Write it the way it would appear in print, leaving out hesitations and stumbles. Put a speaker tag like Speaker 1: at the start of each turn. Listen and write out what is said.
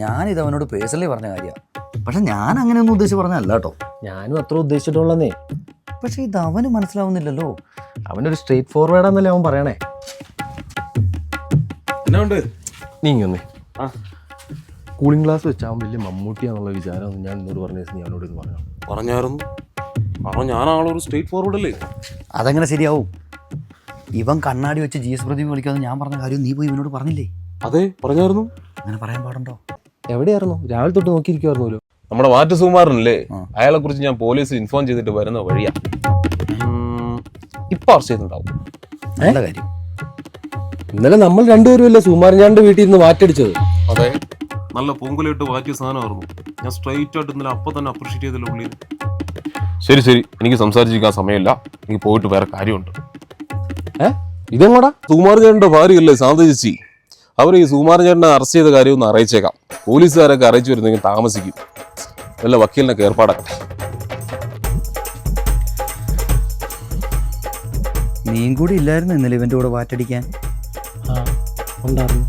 Speaker 1: ഞാനിത് അവനോട് പേഴ്സണലി പറഞ്ഞ കാര്യമാണ്. പക്ഷെ ഞാൻ അങ്ങനെയൊന്നും ഉദ്ദേശിച്ച് പറഞ്ഞല്ല കേട്ടോ.
Speaker 2: ഞാനും അത്ര ഉദ്ദേശിച്ചിട്ടുള്ളന്നേ.
Speaker 1: പക്ഷെ ഇത് അവന് മനസ്സിലാവുന്നില്ലല്ലോ.
Speaker 2: അവനൊരു സ്ട്രേറ്റ് ഫോർവേഡാന്നല്ലേ അവൻ പറയണേ.
Speaker 3: എന്നാ
Speaker 2: നീ ഇങ്ങൊന്നേ. കൂളിംഗ് ഗ്ലാസ് വെച്ചാൽ അവൻ വലിയ മമ്മൂട്ടിയാന്നുള്ള വിചാരം ഞാൻ എന്നോട് പറഞ്ഞ നീ അവനോട് ഇത്
Speaker 3: പറഞ്ഞായിരുന്നു. കാരണം ഞാനാളൊരു സ്ട്രേറ്റ് ഫോർവേഡ് അല്ലേ.
Speaker 1: അതെങ്ങനെ ശരിയാവും? ഇവൻ കണ്ണാടി വെച്ച് GS പ്രദീപ് കളിക്കാതെ ഞാൻ പറഞ്ഞ കാര്യം നീ പോയി ഇവനോട് പറഞ്ഞില്ലേ?
Speaker 3: അതെ പറഞ്ഞായിരുന്നു.
Speaker 1: അങ്ങനെ പറയാൻ പാടുണ്ടോ?
Speaker 2: എവിടെയായിരുന്നു? രാവിലെ തൊട്ട് നോക്കിയിരിക്കുവായിരുന്നല്ലോ.
Speaker 3: നമ്മുടെ മാറ്റു സുകുമാരനല്ലേ, അയാളെ കുറിച്ച് ഞാൻ പോലീസിൽ ഇൻഫോം ചെയ്തിട്ട് വരുന്ന വഴിയാ. ഇപ്പൊ അറസ്റ്റ് ചെയ്തിട്ടുണ്ടാവും.
Speaker 1: നല്ല കാര്യം.
Speaker 2: ഇന്നലെ നമ്മൾ രണ്ടുപേരും അല്ലേ സുകുമാരൻ്റെ വീട്ടിൽ നിന്ന് വാറ്റടിച്ചത്?
Speaker 3: അതെ, നല്ല പൂങ്കുലയിട്ട് മാറ്റിയ സാധനമായിരുന്നു. ഞാൻ സ്ട്രൈറ്റ് ആയിട്ട് ഇന്നലെ അപ്പൊ തന്നെ അപ്രീഷിയേറ്റ് ചെയ്തില്ല പുള്ളിയെ. ശരി ശരി, എനിക്ക് സംസാരിച്ചിരിക്കാൻ സമയമില്ല, എനിക്ക് പോയിട്ട് വേറെ കാര്യമുണ്ട്.
Speaker 2: ഇതെങ്ങോടാ?
Speaker 3: സുകുമാരൻ ചേട്ടന്റെ ഭാര്യയല്ലേ ശാന്ത ചേച്ചി, അവർ ഈ സുകുമാരൻ ചേട്ടനെ അറസ്റ്റ് ചെയ്ത കാര്യം ഒന്ന് അറിയിച്ചേക്കാം. പോലീസുകാരൊക്കെ അറിയിച്ചു വരുന്നെങ്കിൽ താമസിക്കും. വല്ല വക്കീലിനൊക്കെ ഏർപ്പാടാക്കട്ടെ.
Speaker 1: നീയും കൂടി ഇല്ലായിരുന്നു ഇന്നലെ ഇവന്റെ കൂടെ വാറ്റടിക്കാൻ?
Speaker 2: ഉണ്ടായിരുന്നു.